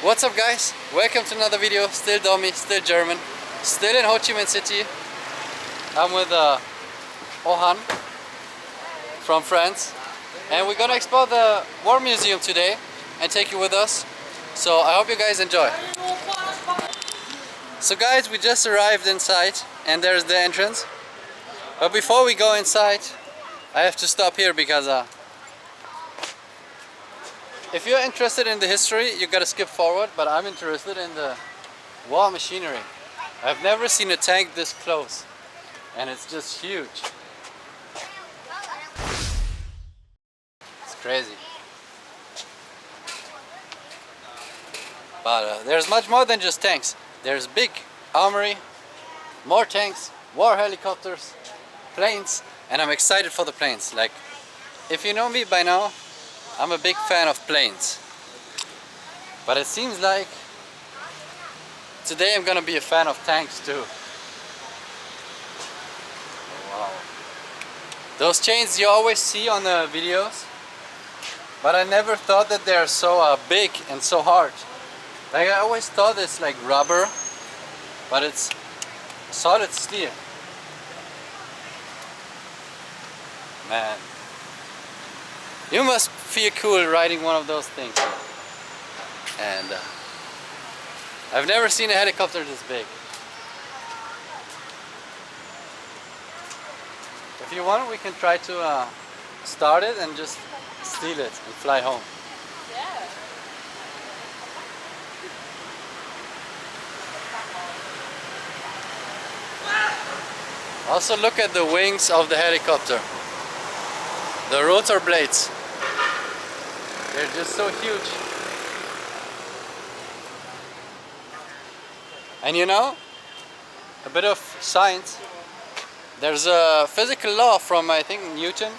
What's up guys? Welcome to another video. Still Domi, still German, still in Ho Chi Minh City. I'm with Ohan from France, and we're gonna explore the War Museum today and take you with us. So I hope you guys enjoy. So guys, we just arrived inside and there's the entrance. But before we go inside, I have to stop here because if you're interested in the history, you gotta skip forward, but I'm interested in the war machinery. I've never seen a tank this close, and it's just huge. It's crazy. But there's much more than just tanks. There's big armory, more tanks, war helicopters, planes, and I'm excited for the planes. Like, if you know me by now, I'm a big fan of planes, but it seems like today I'm gonna be a fan of tanks too. Wow. Those chains you always see on the videos, but I never thought that they're so big and so hard. Like, I always thought it's like rubber, but it's solid steel. Man. You must feel cool riding one of those things. And I've never seen a helicopter this big. If you want, we can try to start it and just steal it and fly home. Yeah. Also look at the wings of the helicopter. The rotor blades. They're just so huge. And you know, a bit of science. There's a physical law from, I think, Newton.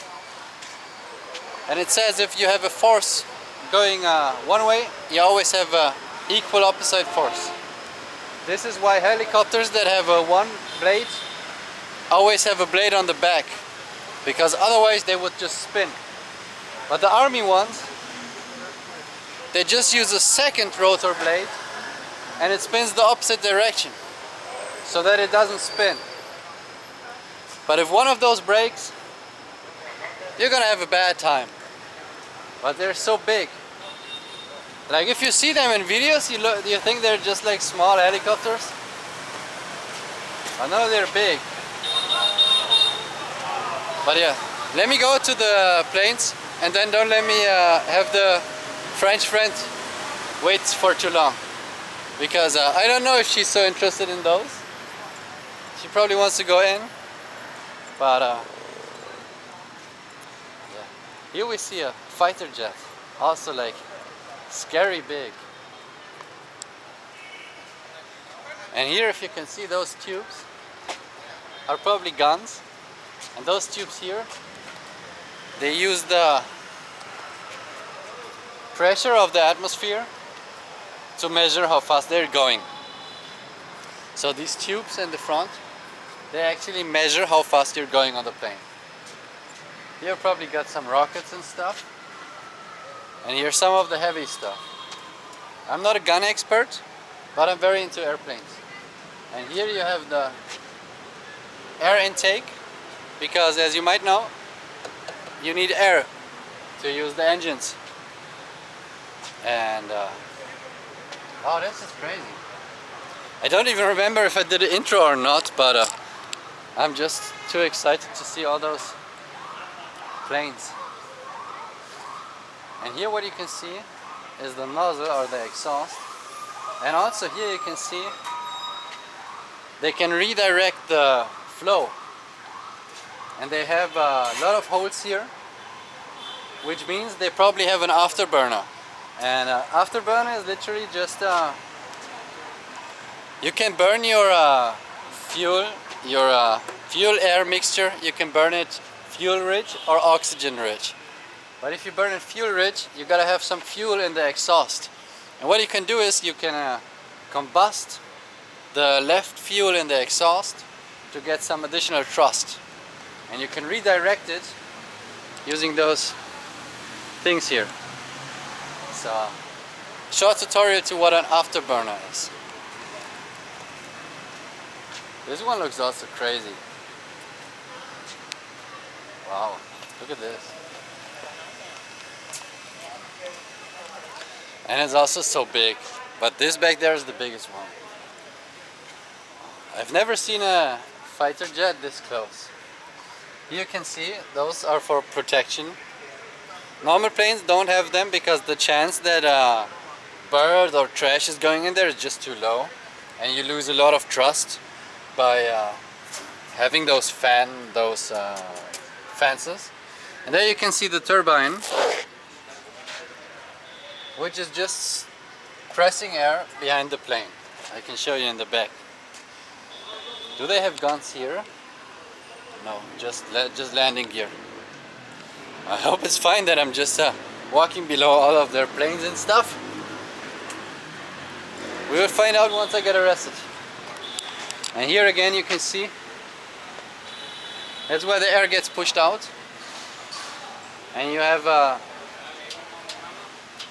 And it says if you have a force going one way, you always have an equal opposite force. This is why helicopters that have one blade always have a blade on the back, because otherwise they would just spin. But the army ones, they just use a second rotor blade and it spins the opposite direction so that it doesn't spin. But if one of those breaks, you're gonna have a bad time. But they're so big. Like, if you see them in videos, you think they're just like small helicopters. I know they're big. But yeah, let me go to the planes and then don't let me have the French friend wait for too long, because I don't know if she's so interested in those. She probably wants to go in, but yeah. Here we see a fighter jet, also like scary big. And here, if you can see, those tubes are probably guns. And those tubes here, they use the pressure of the atmosphere to measure how fast they're going. So these tubes in the front, they actually measure how fast you're going on the plane. Here probably got some rockets and stuff. And here's some of the heavy stuff. I'm not a gun expert, but I'm very into airplanes. And here you have the air intake, because as you might know, you need air to use the engines. And oh, this is crazy. I don't even remember if I did an intro or not, but I'm just too excited to see all those planes. And here what you can see is the nozzle or the exhaust. And also here you can see they can redirect the flow. And they have a lot of holes here, which means they probably have an afterburner. And afterburner is literally just you can burn your fuel air mixture. You can burn it fuel rich or oxygen rich. But if you burn it fuel rich, you gotta have some fuel in the exhaust. And what you can do is you can combust the left fuel in the exhaust to get some additional thrust. And you can redirect it using those things here. So short tutorial to what an afterburner is. This one looks also crazy. Wow, look at this. And it's also so big, but this back there is the biggest one. I've never seen a fighter jet this close. You can see those are for protection. Normal planes don't have them because the chance that bird or trash is going in there is just too low, and you lose a lot of trust by having those fences. And there you can see the turbine, which is just pressing air behind the plane. I can show you in the back. Do they have guns here? No, just landing gear. I hope it's fine that I'm just walking below all of their planes and stuff. We will find out once I get arrested. And here again you can see that's where the air gets pushed out. And you have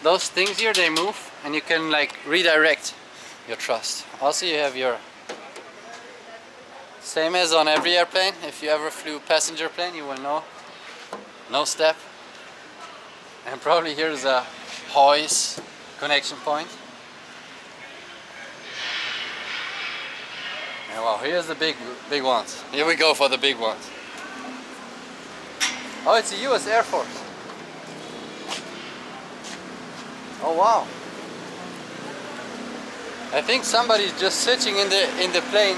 those things here, they move, and you can like redirect your thrust. Also you have your, same as on every airplane, if you ever flew passenger plane you will know, no step. And probably here's a hoist connection point. And wow, here's the big ones. Here we go for the big ones. Oh, it's the US Air Force. Oh wow. I think somebody's just sitting in the plane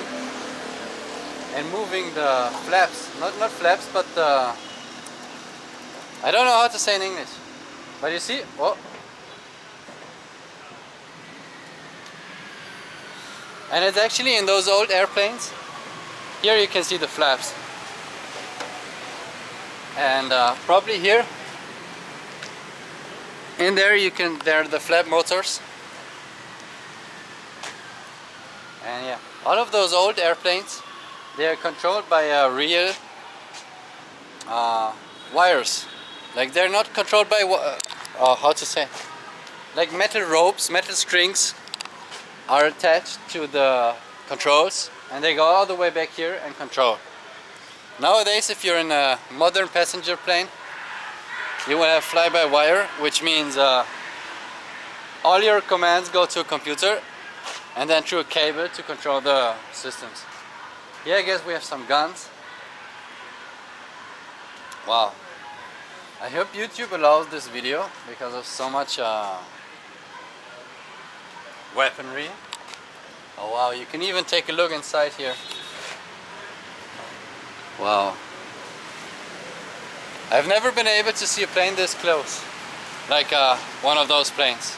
and moving the flaps. Not flaps, but I don't know how to say in English. But you see, oh. And it's actually in those old airplanes. Here you can see the flaps. And probably here, in there there are the flap motors. And yeah, all of those old airplanes, they are controlled by real wires. Like they're not controlled by how to say, like metal ropes, metal strings are attached to the controls, and they go all the way back here and control. Nowadays, if you're in a modern passenger plane, you will have fly-by-wire, which means all your commands go to a computer and then through a cable to control the systems. Here I guess we have some guns. Wow. I hope YouTube allows this video because of so much weaponry. Oh wow, you can even take a look inside here. Wow. I've never been able to see a plane this close, like one of those planes.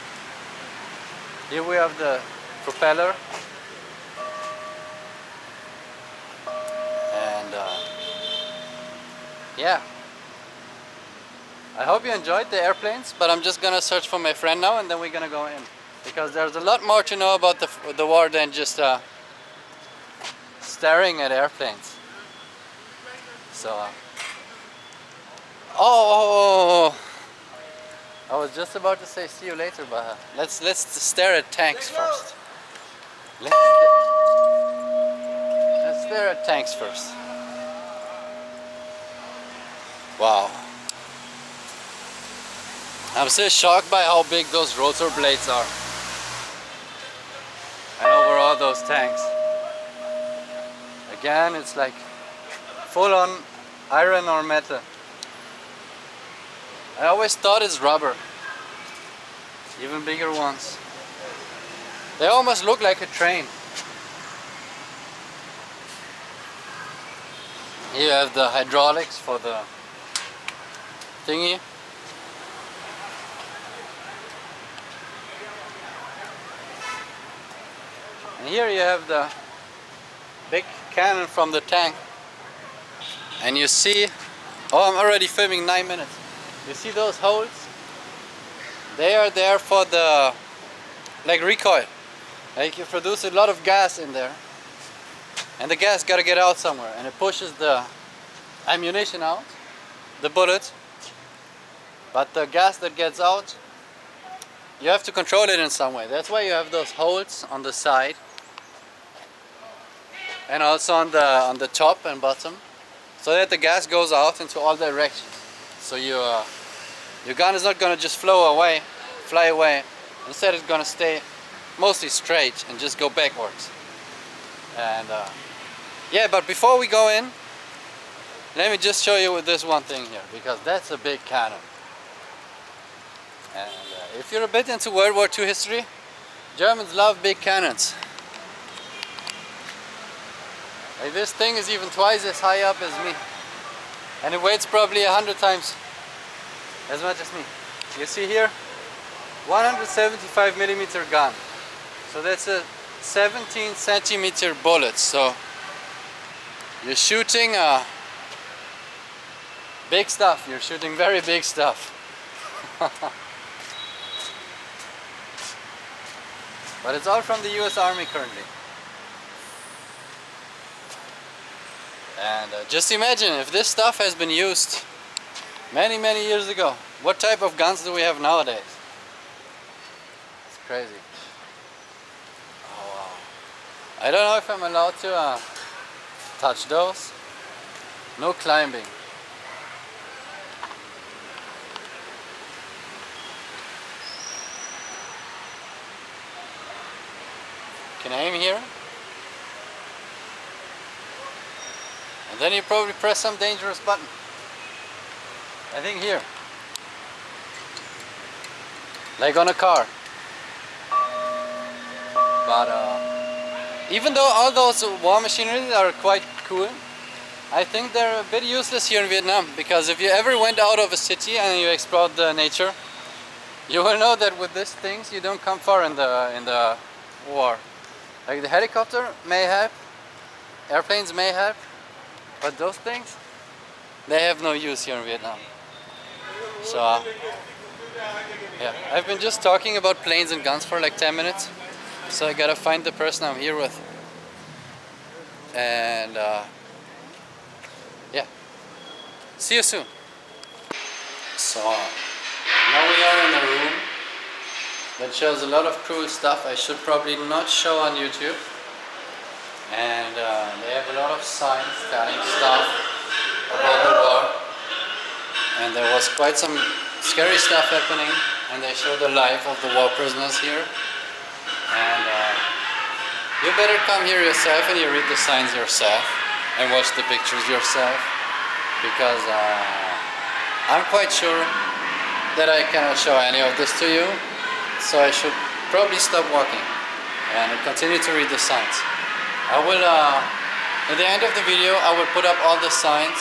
Here we have the propeller, and yeah. I hope you enjoyed the airplanes, but I'm just gonna search for my friend now and then we're gonna go in, because there's a lot more to know about the war than just staring at airplanes. So oh, I was just about to say see you later, but let's stare at tanks first. Let's stare at tanks first. Wow. I'm still shocked by how big those rotor blades are. And over all those tanks. Again, it's like full on iron or metal. I always thought it's rubber. Even bigger ones. They almost look like a train. Here you have the hydraulics for the thingy. And here you have the big cannon from the tank. And you see, oh, I'm already filming 9 minutes. You see those holes? They are there for the, like, recoil. Like, you produce a lot of gas in there. And the gas gotta get out somewhere. And it pushes the ammunition out, the bullet. But the gas that gets out you have to control it in some way. That's why you have those holes on the side and also on the top and bottom, so that the gas goes out into all directions. So your gun is not gonna just fly away. Instead, it's gonna stay mostly straight and just go backwards. And yeah, but before we go in, let me just show you this one thing here, because that's a big cannon. And if you're a bit into World War II history, Germans love big cannons. Like, this thing is even twice as high up as me, and it weighs probably 100 times as much as me. You see here, 175 millimeter gun. So that's a 17 centimeter bullet. So you're shooting big stuff. You're shooting very big stuff. But it's all from the US Army currently. And just imagine if this stuff has been used many, many years ago. What type of guns do we have nowadays? It's crazy. Oh wow. I don't know if I'm allowed to touch those. No climbing. Can I aim here? And then you probably press some dangerous button. I think here. Like on a car. But even though all those war machineries are quite cool, I think they're a bit useless here in Vietnam, because if you ever went out of a city and you explored the nature, you will know that with these things you don't come far in the war. Like the helicopter may help, airplanes may help, but those things, they have no use here in Vietnam. So yeah, I've been just talking about planes and guns for like 10 minutes, so I gotta find the person I'm here with. And yeah, see you soon. So now we are in a room that shows a lot of cool stuff I should probably not show on YouTube. And they have a lot of signs telling stuff about the war. And there was quite some scary stuff happening, and they show the life of the war prisoners here. And you better come here yourself and you read the signs yourself and watch the pictures yourself, because I'm quite sure that I cannot show any of this to you. So I should probably stop walking and continue to read the signs. I will, at the end of the video, I will put up all the signs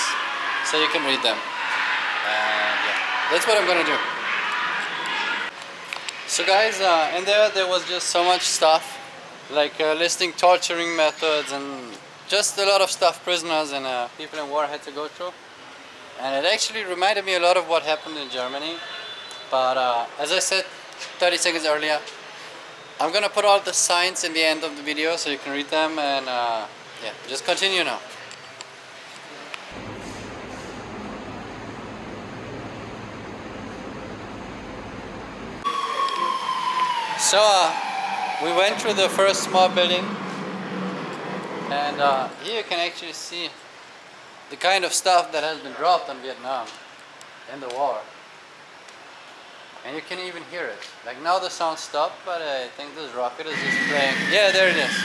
so you can read them. And yeah, that's what I'm gonna do. So guys, in there was just so much stuff, like listing torturing methods and just a lot of stuff prisoners and people in war had to go through. And it actually reminded me a lot of what happened in Germany. But as I said 30 seconds earlier, I'm gonna put all the signs in the end of the video so you can read them, and yeah, just continue now. So we went through the first small building, and here you can actually see the kind of stuff that has been dropped on Vietnam in the war. And you can even hear it. Like now the sound stopped, but I think this rocket is just playing. Yeah, there it is.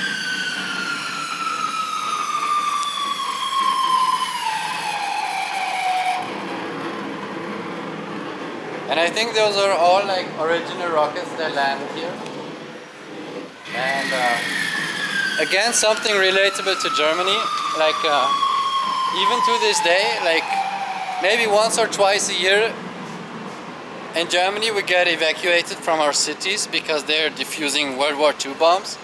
And I think those are all like original rockets that landed here. And again, something relatable to Germany. Like even to this day, like maybe once or twice a year, in Germany we get evacuated from our cities because they're defusing World War II bombs.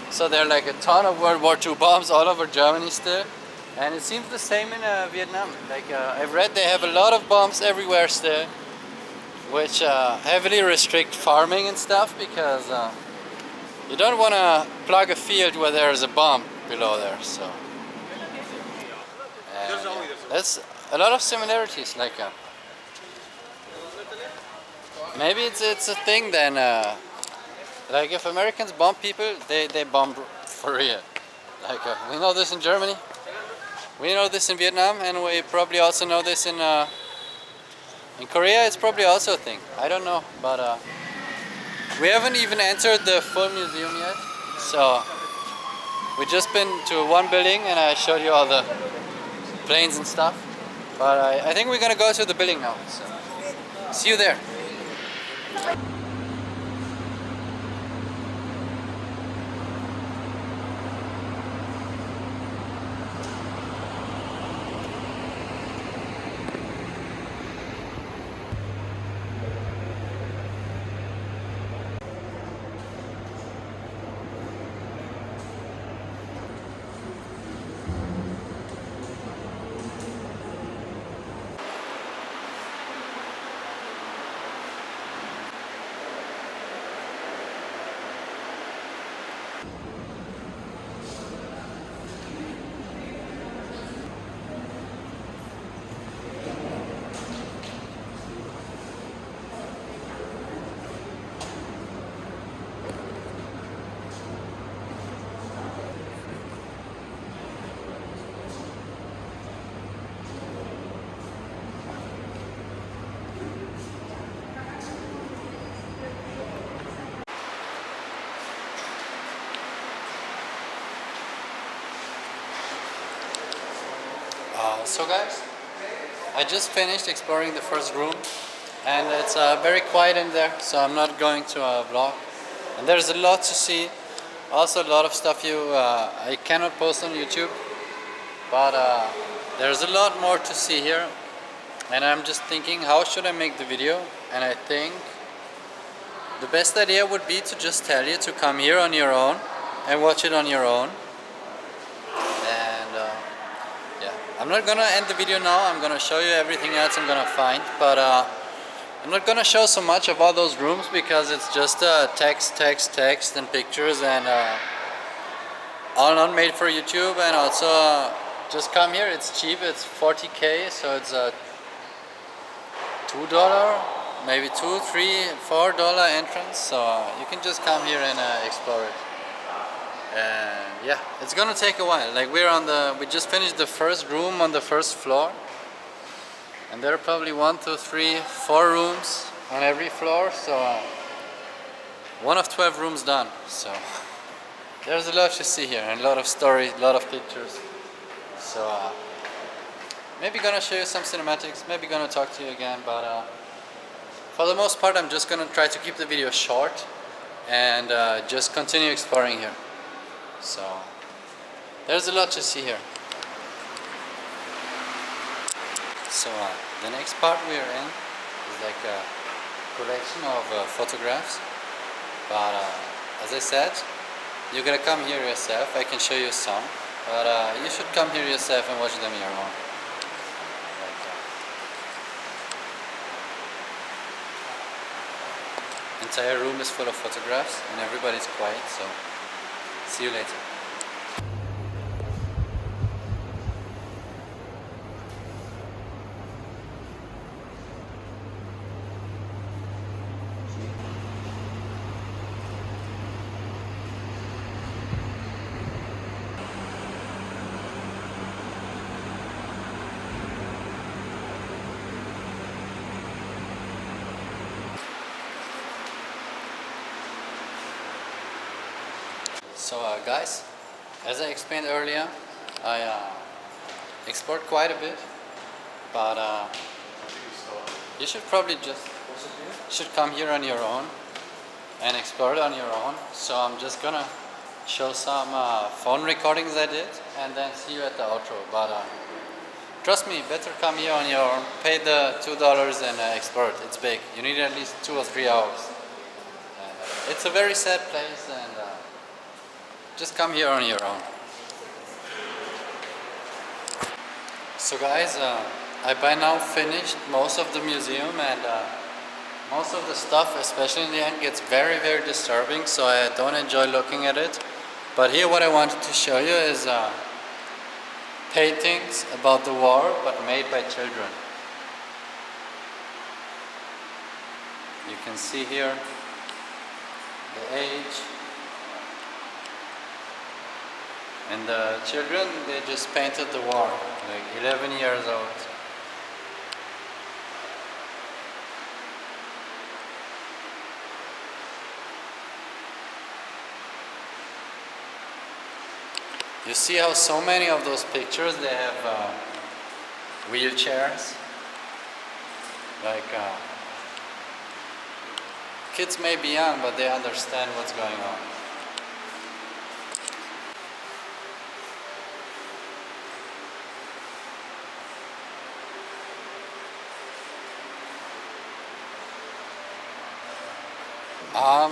So there are like a ton of World War II bombs all over Germany still. And it seems the same in Vietnam. Like I've read they have a lot of bombs everywhere still, which heavily restrict farming and stuff, because you don't want to plug a field where there's a bomb below there. So there's a lot of similarities. Like Maybe it's a thing then. Like if Americans bomb people, they bomb for real. Like we know this in Germany, we know this in Vietnam, and we probably also know this in Korea. It's probably also a thing. I don't know, but we haven't even entered the full museum yet. So we just been to one building, and I showed you all the planes and stuff. But I think we're gonna go to the building now. So see you there. So guys, I just finished exploring the first room, and it's very quiet in there, so I'm not going to vlog. And there's a lot to see, also a lot of stuff I cannot post on YouTube, but there's a lot more to see here. And I'm just thinking, how should I make the video? And I think the best idea would be to just tell you to come here on your own and watch it on your own. I'm not gonna end the video now. I'm gonna show you everything else I'm gonna find, but I'm not gonna show so much of all those rooms because it's just text and pictures, and all not made for YouTube. And also just come here, it's cheap, it's 40k, so it's a $2, maybe $2, $3, $4 entrance, so you can just come here and explore it. And yeah, it's gonna take a while. Like we just finished the first room on the first floor, and there are probably 1, 2, 3, 4 rooms on every floor, so one of 12 rooms done. So there's a lot to see here, and a lot of stories, a lot of pictures. So maybe gonna show you some cinematics, maybe gonna talk to you again, but for the most part I'm just gonna try to keep the video short and just continue exploring here. So there's a lot to see here. So the next part we are in is like a collection of photographs, but as I said, you're gonna come here yourself. I can show you some, but you should come here yourself and watch them your own. Entire room is full of photographs and everybody's quiet, so see you later. So guys, as I explained earlier, I explored quite a bit, but you should probably should come here on your own and explore it on your own. So I'm just gonna show some phone recordings I did, and then see you at the outro. But trust me, better come here on your own, pay the $2 and explore it. It's big. You need at least 2 or 3 hours. It's a very sad place, and just come here on your own. So guys, I by now finished most of the museum, and most of the stuff, especially in the end, gets very, very disturbing, so I don't enjoy looking at it. But here what I wanted to show you is paintings about the war, but made by children. You can see here the age. And the children, they just painted the wall, like 11 years old. You see how so many of those pictures, they have wheelchairs. Like kids may be young, but they understand what's going on.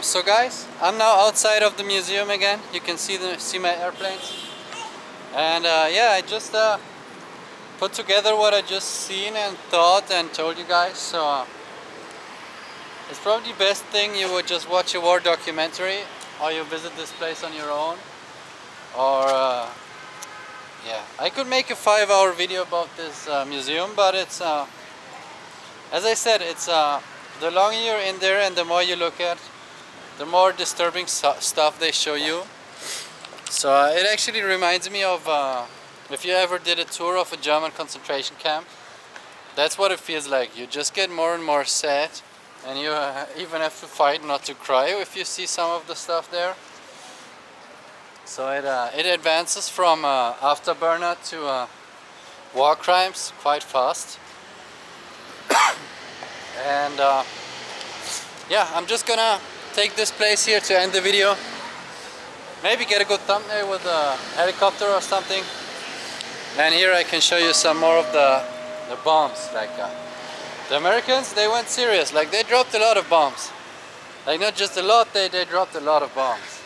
So guys, I'm now outside of the museum again. You can see my airplanes, and yeah, I just put together what I just seen and thought and told you guys. So it's probably the best thing you would just watch a war documentary, or you visit this place on your own, or yeah, I could make a 5-hour video about this museum, but it's as I said, it's the longer you're in there and the more you look at, the more disturbing stuff they show you. So it actually reminds me of if you ever did a tour of a German concentration camp. That's what it feels like. You just get more and more sad, and you even have to fight not to cry if you see some of the stuff there. So it advances from afterburner to war crimes quite fast. And yeah, I'm just gonna take this place here to end the video. Maybe get a good thumbnail with a helicopter or something. And here I can show you some more of the bombs. Like the Americans, they went serious. Like they dropped a lot of bombs. Like not just a lot, they dropped a lot of bombs.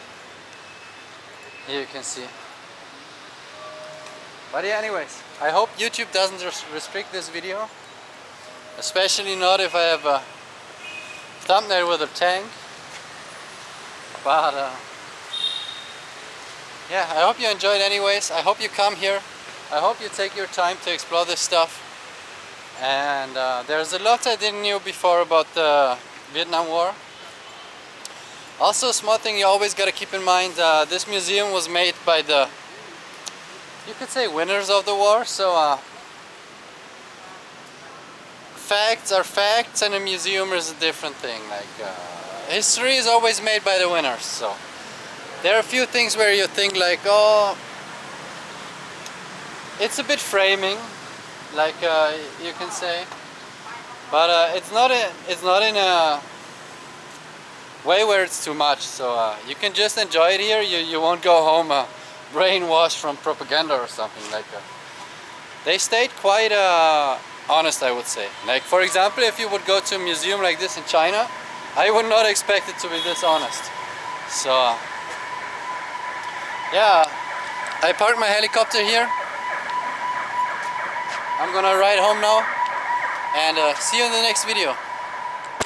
Here you can see. But yeah, anyways, I hope YouTube doesn't restrict this video. Especially not if I have a thumbnail with a tank. But yeah, I hope you enjoyed anyways. I hope you come here. I hope you take your time to explore this stuff. And there's a lot I didn't know before about the Vietnam War. Also, a small thing you always got to keep in mind, this museum was made by the, you could say, winners of the war. So facts are facts, and a museum is a different thing. Like history is always made by the winners. So there are a few things where you think like, oh, it's a bit framing, like you can say, but it's not in a way where it's too much. So you can just enjoy it here. You won't go home brainwashed from propaganda or something like that. They stayed quite honest, I would say. Like for example, if you would go to a museum like this in China, I would not expect it to be this honest. So yeah, I parked my helicopter here. I'm gonna ride home now, and see you in the next video.